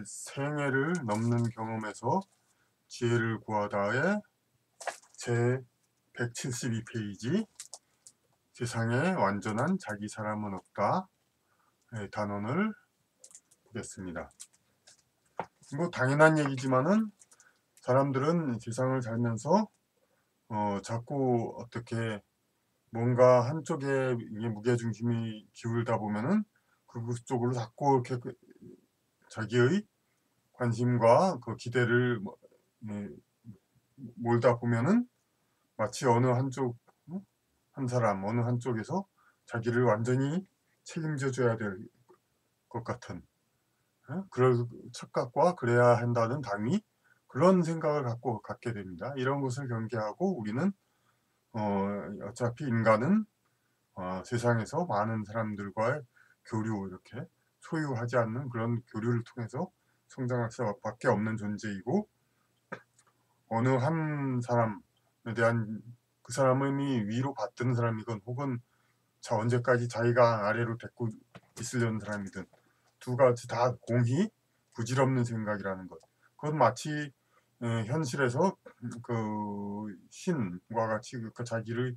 생애를 넘는 경험에서 지혜를 구하다의 제 172페이지 세상에 완전한 자기 사람은 없다 단원을 보겠습니다. 뭐 당연한 얘기지만은 사람들은 세상을 살면서 자꾸 어떻게 뭔가 한쪽에 무게중심이 기울다 보면은 그쪽으로 자꾸 이렇게 자기의 관심과 그 기대를 몰다 보면은 마치 어느 한쪽 한 사람 어느 한쪽에서 자기를 완전히 책임져 줘야 될 것 같은 그런 착각과 그래야 한다는 당위 그런 생각을 갖게 됩니다. 이런 것을 경계하고 우리는 어차피 인간은 세상에서 많은 사람들과의 교류 이렇게 소유하지 않는 그런 교류를 통해서 성장할 수밖에 없는 존재이고 어느 한 사람에 대한 그 사람이 위로 받드는 사람이건 혹은 언제까지 자기가 아래로 데리고 있으려는 사람이든 두 가지 다 공히 부질없는 생각이라는 것. 그건 마치 현실에서 그 신과 같이 그 자기를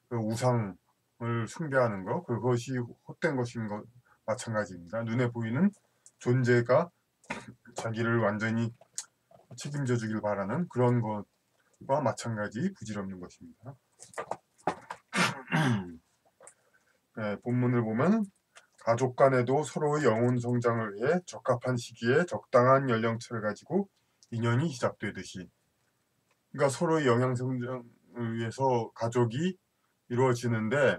그 우상을 숭배하는 것 그것이 헛된 것인 것 마찬가지입니다. 눈에 보이는 존재가 자기를 완전히 책임져 주길 바라는 그런 것과 마찬가지 부질없는 것입니다. 본문을 보면 가족 간에도 서로의 영혼 성장을 위해 적합한 시기에 적당한 연령차를 가지고 인연이 시작되듯이 그러니까 서로의 영양 성장을 위해서 가족이 이루어지는데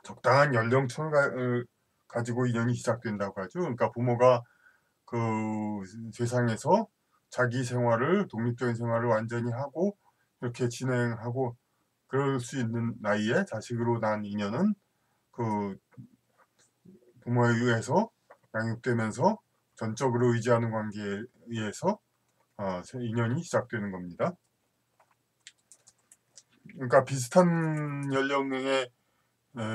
적당한 연령차를 가지고 인연이 시작된다고 하죠. 그러니까 부모가 그 세상에서 자기 생활을 독립적인 생활을 완전히 하고 이렇게 진행하고 그럴 수 있는 나이에 자식으로 난 인연은 그 부모에 의해서 양육되면서 전적으로 의지하는 관계에 의해서 인연이 시작되는 겁니다. 그러니까 비슷한 연령에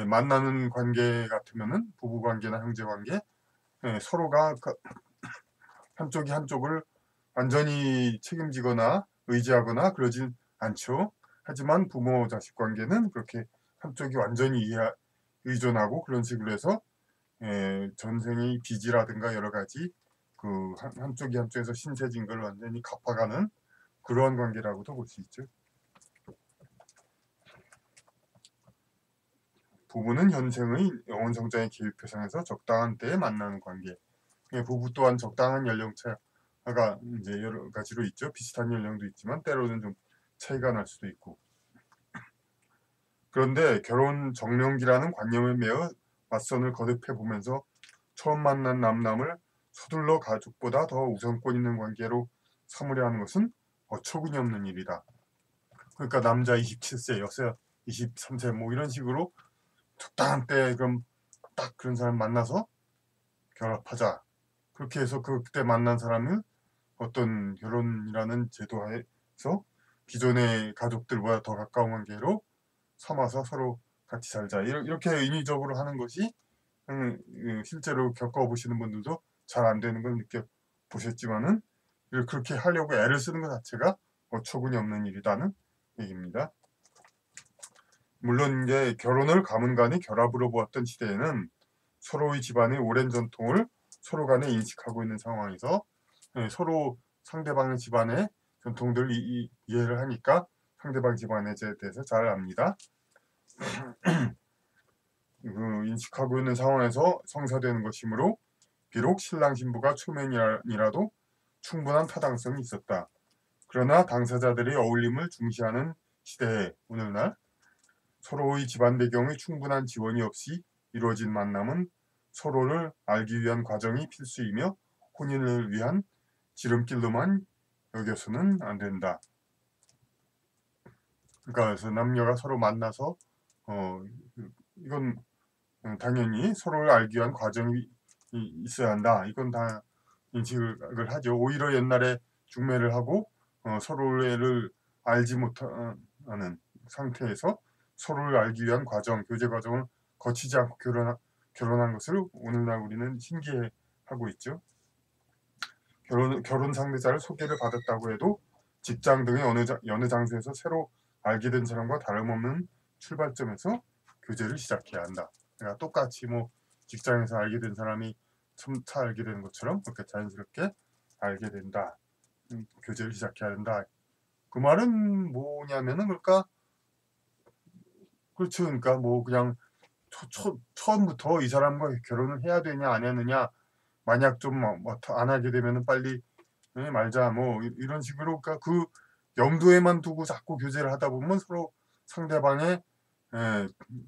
만나는 관계 같으면은 부부 관계나 형제 관계 서로가 한쪽이 한쪽을 완전히 책임지거나 의지하거나 그러진 않죠. 하지만 부모 자식 관계는 그렇게 한쪽이 완전히 의존하고 그런 식으로 해서 전생의 빚이라든가 여러 가지 그 한쪽이 한쪽에서 신세진 걸 완전히 갚아가는 그러한 관계라고도 볼 수 있죠. 부부는 현생의 영혼 성장의 계획표상에서 적당한 때에 만나는 관계. 부부 또한 적당한 연령차가 이제 여러 가지로 있죠. 비슷한 연령도 있지만 때로는 좀 차이가 날 수도 있고. 그런데 결혼 정년기라는 관념에 매어 맞선을 거듭해 보면서 처음 만난 남남을 서둘러 가족보다 더 우선권 있는 관계로 삼으려 하는 것은 어처구니 없는 일이다. 그러니까 남자 27세, 여자 23세 뭐 이런 식으로 적당한 때 그럼 딱 그런 사람 만나서 결합하자. 그렇게 해서 그때 만난 사람은 어떤 결혼이라는 제도하에서 기존의 가족들보다 더 가까운 관계로 삼아서 서로 같이 살자. 이렇게 인위적으로 하는 것이 실제로 겪어보시는 분들도 잘 안 되는 걸 느껴보셨지만은 그렇게 하려고 애를 쓰는 것 자체가 어처구니 없는 일이라는 얘기입니다. 물론 이제 결혼을 가문간의 결합으로 보았던 시대에는 서로의 집안의 오랜 전통을 서로 간에 인식하고 있는 상황에서 서로 상대방의 집안의 전통들을 이해를 하니까 상대방 집안에 대해서 잘 압니다. 인식하고 있는 상황에서 성사되는 것이므로 비록 신랑 신부가 초면이라도 충분한 타당성이 있었다. 그러나 당사자들의 어울림을 중시하는 시대에 오늘날 서로의 집안 배경의 충분한 지원이 없이 이루어진 만남은 서로를 알기 위한 과정이 필수이며 혼인을 위한 지름길로만 여겨서는 안 된다. 그러니까 그래서 남녀가 서로 만나서 이건 당연히 서로를 알기 위한 과정이 있어야 한다. 이건 다 인식을 하죠. 오히려 옛날에 중매를 하고 서로를 알지 못하는 상태에서 서로를 알기 위한 과정, 교제 과정을 거치지 않고 결혼한 것을 오늘날 우리는 신기해하고 있죠. 결혼 상대자를 소개를 받았다고 해도 직장 등의 어느 장소에서 새로 알게 된 사람과 다름없는 출발점에서 교제를 시작해야 한다. 그러니까 똑같이 뭐 직장에서 알게 된 사람이 차 알게 되는 것처럼 그렇게 자연스럽게 알게 된다. 교제를 시작해야 된다. 그 말은 뭐냐면은 그러니까 그렇죠. 그러니까 뭐 그냥 처음부터 이 사람과 결혼을 해야 되냐 안 하느냐 만약 좀 안 하게 되면은 빨리 말자 뭐 이런 식으로 그러니까 그 염두에만 두고 자꾸 교제를 하다 보면 서로 상대방의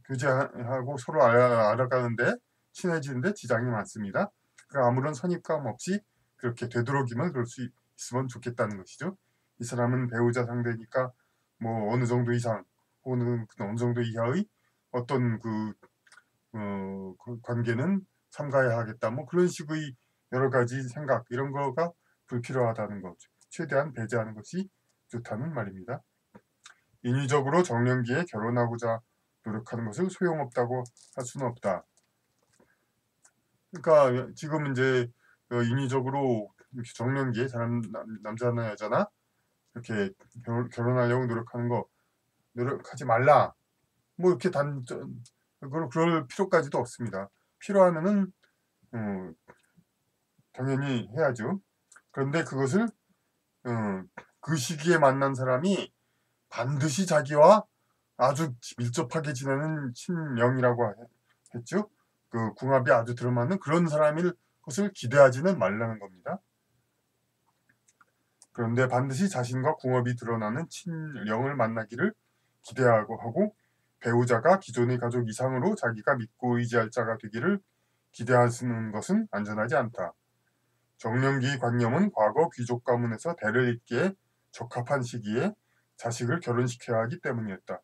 교제하고 서로 알아가는데 친해지는데 지장이 많습니다. 그러니까 아무런 선입감 없이 그렇게 되도록이면 그럴 수 있으면 좋겠다는 것이죠. 이 사람은 배우자 상대니까 뭐 어느 정도 이상 혹은 어느 정도 이하의 어떤 그 관계는 삼가야 하겠다. 뭐 그런 식의 여러 가지 생각 이런 거가 불필요하다는 거죠. 최대한 배제하는 것이 좋다는 말입니다. 인위적으로 정년기에 결혼하고자 노력하는 것을 소용없다고 할 수는 없다. 그러니까 지금 이제 인위적으로 이렇게 정년기에 남자나 여자나 이렇게 결혼하려고 노력하는 거 노력하지 말라. 뭐 이렇게 그럴 필요까지도 없습니다. 필요하면은 당연히 해야죠. 그런데 그것을 그 시기에 만난 사람이 반드시 자기와 아주 밀접하게 지내는 친령이라고 했죠. 그 궁합이 아주 들어맞는 그런 사람일 것을 기대하지는 말라는 겁니다. 그런데 반드시 자신과 궁합이 드러나는 친령을 만나기를 기대하고 배우자가 기존의 가족 이상으로 자기가 믿고 의지할 자가 되기를 기대하는 것은 안전하지 않다. 정년기 관념은 과거 귀족 가문에서 대를 잇기에 적합한 시기에 자식을 결혼시켜야 하기 때문이었다.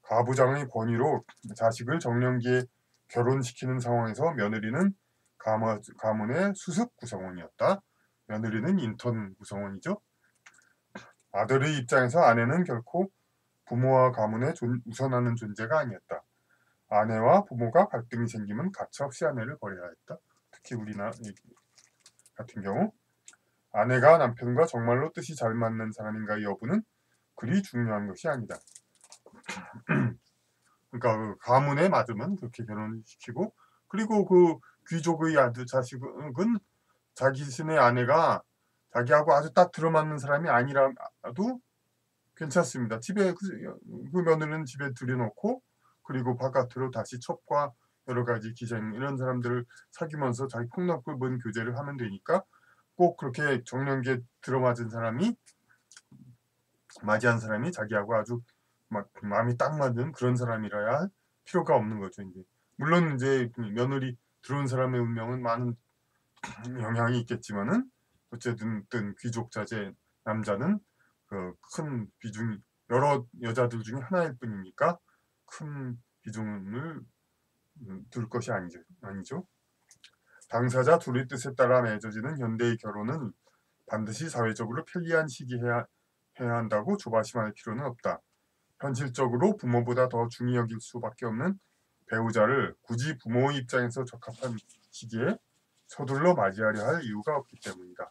가부장의 권위로 자식을 정년기에 결혼시키는 상황에서 며느리는 가문의 수습 구성원이었다. 며느리는 인턴 구성원이죠. 아들의 입장에서 아내는 결코 부모와 가문에 우선하는 존재가 아니었다. 아내와 부모가 갈등이 생기면 가차없이 아내를 버려야 했다. 특히 우리나라 같은 경우 아내가 남편과 정말로 뜻이 잘 맞는 사람인가의 여부는 그리 중요한 것이 아니다. 그러니까 그 가문에 맞으면 그렇게 결혼시키고 그리고 그 귀족의 아들 자식은 자기 신의 아내가 자기하고 아주 딱 들어맞는 사람이 아니라도 괜찮습니다. 집에 그 며느리는 집에 들여놓고 그리고 바깥으로 다시 첩과 여러 가지 기생 이런 사람들을 사귀면서 자기 폭넓은 교제를 하면 되니까 꼭 그렇게 정년기에 들어맞은 사람이 맞이한 사람이 자기하고 아주 막 마음이 딱 맞는 그런 사람이라야 할 필요가 없는 거죠. 이제 물론 이제 며느리 들어온 사람의 운명은 많은 영향이 있겠지만은 어쨌든 귀족 자제 남자는 그 큰 비중 여러 여자들 중에 하나일 뿐이니까 큰 비중을 둘 것이 아니죠. 당사자 둘의 뜻에 따라 맺어지는 현대의 결혼은 반드시 사회적으로 편리한 시기에 해야 한다고 조바심할 필요는 없다. 현실적으로 부모보다 더 중히 여길 수밖에 없는 배우자를 굳이 부모의 입장에서 적합한 시기에 서둘러 맞이하려 할 이유가 없기 때문이다.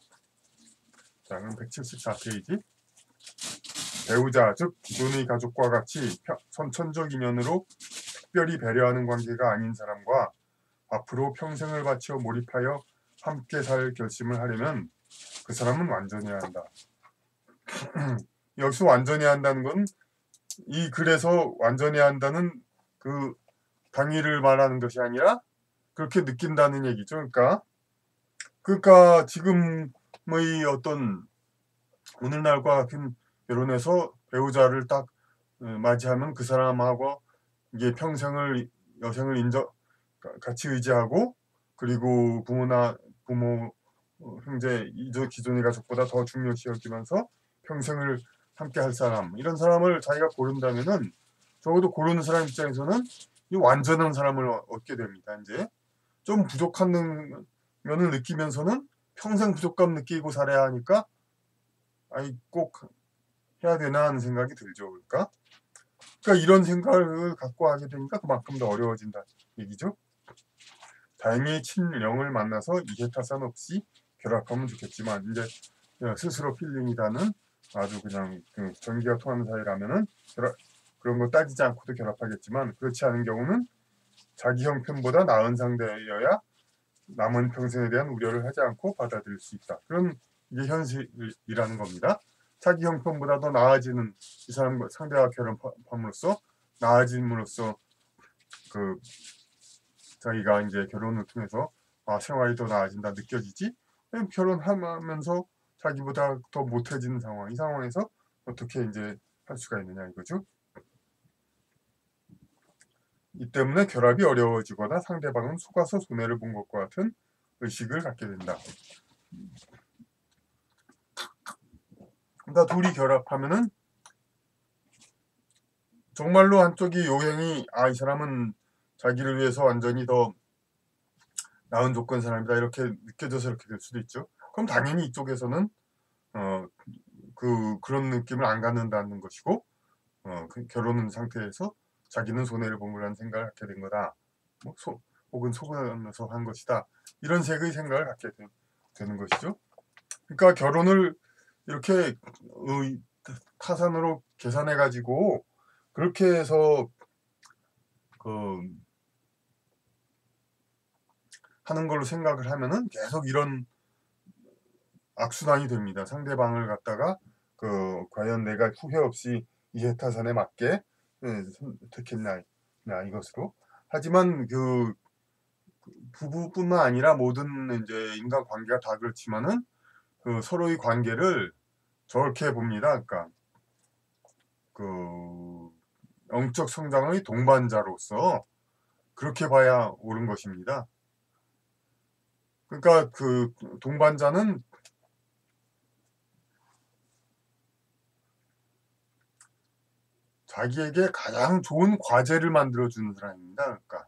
자, 그럼 174페이지. 배우자, 즉 기존의 가족과 같이 선천적 인연으로 특별히 배려하는 관계가 아닌 사람과 앞으로 평생을 바쳐 몰입하여 함께 살 결심을 하려면 그 사람은 완전해야 한다. 여기서 완전해야 한다는 건 이 글에서 완전해야 한다는 그 당위를 말하는 것이 아니라 그렇게 느낀다는 얘기죠. 그러니까 지금의 어떤 오늘날과 같은 결혼해서 배우자를 딱 맞이하면 그 사람하고 이게 평생을 여생을 같이 의지하고 그리고 부모 형제 기존의 가족보다 더 중요시 여기면서 평생을 함께 할 사람 이런 사람을 자기가 고른다면은 적어도 고르는 사람 입장에서는 이 완전한 사람을 얻게 됩니다. 이제 좀 부족한 면을 느끼면서는 평생 부족감 느끼고 살아야 하니까 아이 꼭 해야 되나 하는 생각이 들죠. 그러니까 이런 생각을 갖고 하게 되니까 그만큼 더 어려워진다 얘기죠. 다행히 친령을 만나서 이해타산 없이 결합하면 좋겠지만 이제 스스로 필링이다는 아주 그냥 그 전기가 통하는 사이라면은 그런 거 따지지 않고도 결합하겠지만 그렇지 않은 경우는 자기 형편보다 나은 상대여야 남은 평생에 대한 우려를 하지 않고 받아들일 수 있다. 그런 이게 현실이라는 겁니다. 자기 형편보다 더 나아지는 이 사람 상대와 결혼함으로써 나아짐으로써 그 자기가 이제 결혼을 통해서 생활이 더 나아진다 느껴지지. 결혼하면서 자기보다 더 못해지는 상황, 이 상황에서 어떻게 이제 할 수가 있느냐 이거죠. 이 때문에 결합이 어려워지거나 상대방은 속아서 손해를 본 것과 같은 의식을 갖게 된다. 그러니까 둘이 결합하면은 정말로 한쪽이 요행이 이 사람은 자기를 위해서 완전히 더 나은 조건 사람이다 이렇게 느껴져서 이렇게 될 수도 있죠. 그럼 당연히 이쪽에서는 그런 느낌을 안 갖는다는 것이고 그 결혼 상태에서 자기는 손해를 본 거라는 생각을 갖게 된 거다. 혹은 속으면서 한 것이다. 이런 색의 생각을 갖게 되는 것이죠. 그러니까 결혼을 이렇게 타산으로 계산해 가지고 그렇게 해서 하는 걸로 생각을 하면은 계속 이런 악순환이 됩니다. 상대방을 갖다가 과연 내가 후회 없이 이해 타산에 맞게 선택했나 이것으로. 하지만 부부뿐만 아니라 모든 이제 인간 관계가 다 그렇지만은 서로의 관계를 저렇게 봅니다. 그러니까 영적 성장의 동반자로서 그렇게 봐야 옳은 것입니다. 그러니까 동반자는 자기에게 가장 좋은 과제를 만들어주는 사람입니다. 그러니까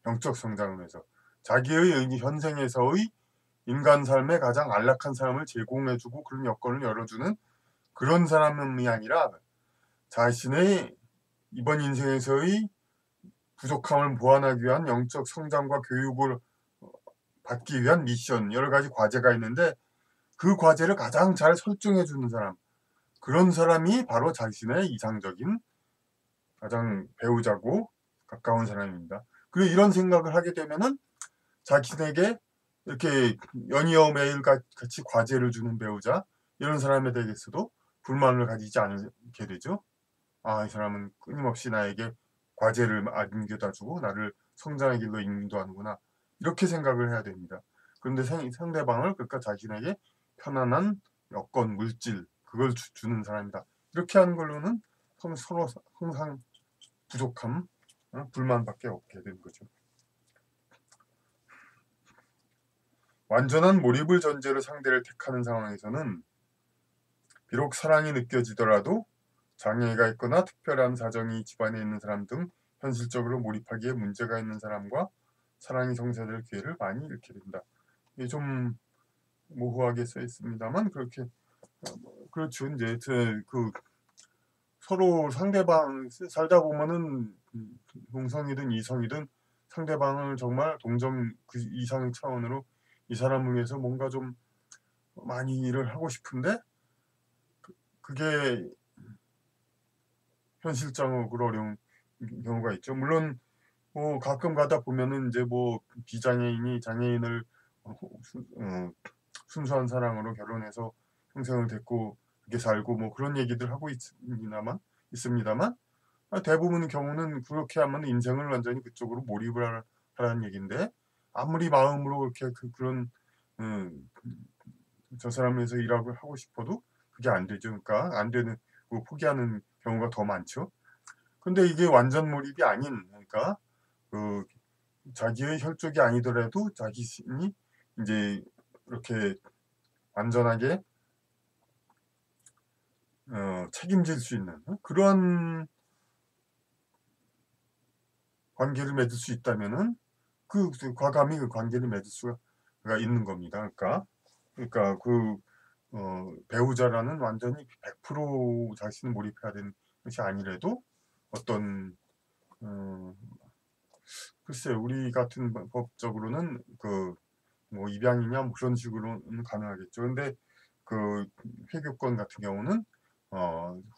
영적 성장을 위해서 자기의 현생에서의 인간 삶에 가장 안락한 삶을 제공해주고 그런 여건을 열어주는 그런 사람이 아니라 자신의 이번 인생에서의 부족함을 보완하기 위한 영적 성장과 교육을 받기 위한 미션, 여러 가지 과제가 있는데 그 과제를 가장 잘 설정해주는 사람, 그런 사람이 바로 자신의 이상적인 가장 배우자고 가까운 사람입니다. 그리고 이런 생각을 하게 되면은 자신에게 이렇게 연이어 매일 같이 과제를 주는 배우자, 이런 사람에 대해서도 불만을 가지지 않게 되죠. 이 사람은 끊임없이 나에게 과제를 안겨다 주고 나를 성장의 길로 인도하는구나. 이렇게 생각을 해야 됩니다. 그런데 상대방을 그러니까 자신에게 편안한 여건, 물질, 그걸 주는 사람이다. 이렇게 하는 걸로는 서로 항상 부족함, 불만밖에 없게 되는 거죠. 완전한 몰입을 전제로 상대를 택하는 상황에서는 비록 사랑이 느껴지더라도 장애가 있거나 특별한 사정이 집안에 있는 사람 등 현실적으로 몰입하기에 문제가 있는 사람과 사랑이 성사될 기회를 많이 잃게 된다. 이게 좀 모호하게 써 있습니다만 그렇게 그렇죠. 이제 서로 상대방 살다 보면은 동성이든 이성이든 상대방을 정말 동정 그 이상 차원으로 이 사람을 위해서 뭔가 좀 많이 일을 하고 싶은데 그게 현실적으로 어려운 경우가 있죠. 물론 가끔 가다 보면은 이제 비장애인이 장애인을 순수한 사랑으로 결혼해서 평생을 데리고 이렇게 살고 그런 얘기들 하고 있습니다만 대부분의 경우는 그렇게 하면 인생을 완전히 그쪽으로 몰입을 하라는 얘기인데 아무리 마음으로 이렇게 그런 저 사람을 위해서 일하고 하고 싶어도 그게 안 되죠. 그러니까 안 되는 포기하는 경우가 더 많죠. 근데 이게 완전 몰입이 아닌 그러니까 자기의 혈족이 아니더라도 자신이 이제 이렇게 완전하게 책임질 수 있는 그런 관계를 맺을 수 있다면은 과감히 그 관계를 맺을 수가 있는 겁니다. 그러니까 배우자라는 완전히 100% 자신을 몰입해야 되는 것이 아니라도 어떤 글쎄요, 우리 같은 법적으로는 뭐 입양이냐 뭐 그런 식으로는 가능하겠죠. 근데 그 회교권 같은 경우는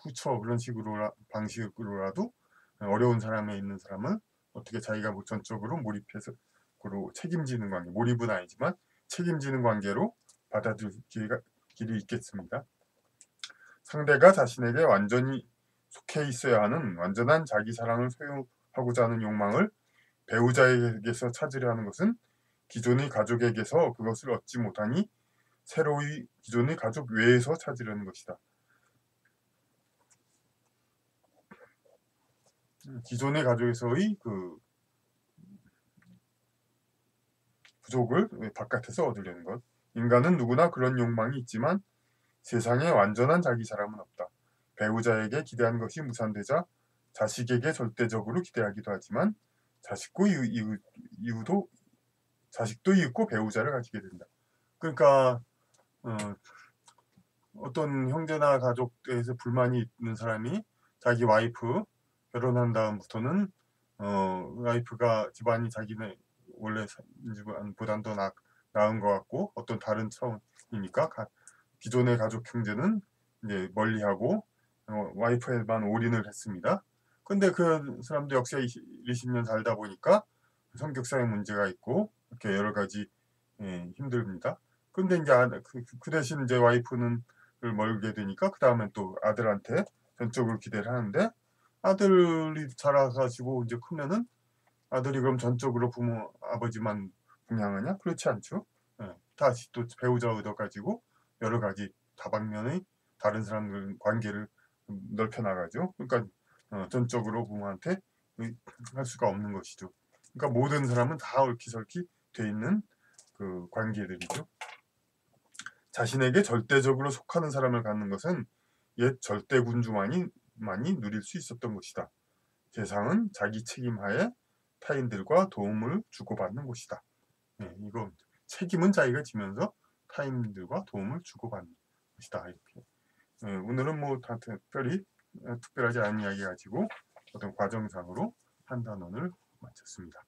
후처 그런 식으로 방식으로라도 어려운 사람에 있는 사람은 어떻게 자기가 뭐 전적으로 몰입해서 그로 책임지는 관계, 몰입은 아니지만 책임지는 관계로 받아들일 길이 있겠습니다. 상대가 자신에게 완전히 속해 있어야 하는 완전한 자기 사랑을 소유하고자 하는 욕망을 배우자에게서 찾으려 하는 것은 기존의 가족에게서 그것을 얻지 못하니 새로이 기존의 가족 외에서 찾으려는 것이다. 기존의 가족에서의 그 부족을 바깥에서 얻으려는 것. 인간은 누구나 그런 욕망이 있지만 세상에 완전한 자기 사람은 없다. 배우자에게 기대한 것이 무산되자 자식에게 절대적으로 기대하기도 하지만 자식도 이웃고 배우자를 가지게 된다. 그러니까 어떤 형제나 가족에서 불만이 있는 사람이 자기 와이프 결혼한 다음부터는 와이프가 집안이 자기네 원래 집안보단 더 나은 것 같고 어떤 다른 차원이니까 기존의 가족 형제는 이제 멀리하고 와이프에만 올인을 했습니다. 근데 그 사람도 역시 20년 살다 보니까 성격상의 문제가 있고 이렇게 여러 가지 힘듭니다. 근데 이제 그 대신 이제 와이프는 멀게 되니까 그 다음엔 또 아들한테 전적으로 기대를 하는데 아들이 자라가지고 이제 크면은 아들이 그럼 전적으로 부모 아버지만 분양하냐? 그렇지 않죠. 다시 또 배우자 얻어 가지고 여러 가지 다방면의 다른 사람들 관계를 넓혀 나가죠. 그러니까 전적으로 부모한테 할 수가 없는 것이죠. 그러니까 모든 사람은 다 얽히설키 돼 있는 그 관계들이죠. 자신에게 절대적으로 속하는 사람을 갖는 것은 옛 절대군주만이 누릴 수 있었던 것이다. 세상은 자기 책임하에 타인들과 도움을 주고받는 곳이다. 이거 책임은 자기가 지면서 타인들과 도움을 주고받는 것이다. 이렇게. 오늘은 뭐 다 특별하지 않은 이야기 가지고 어떤 과정상으로 판단원을 마쳤습니다.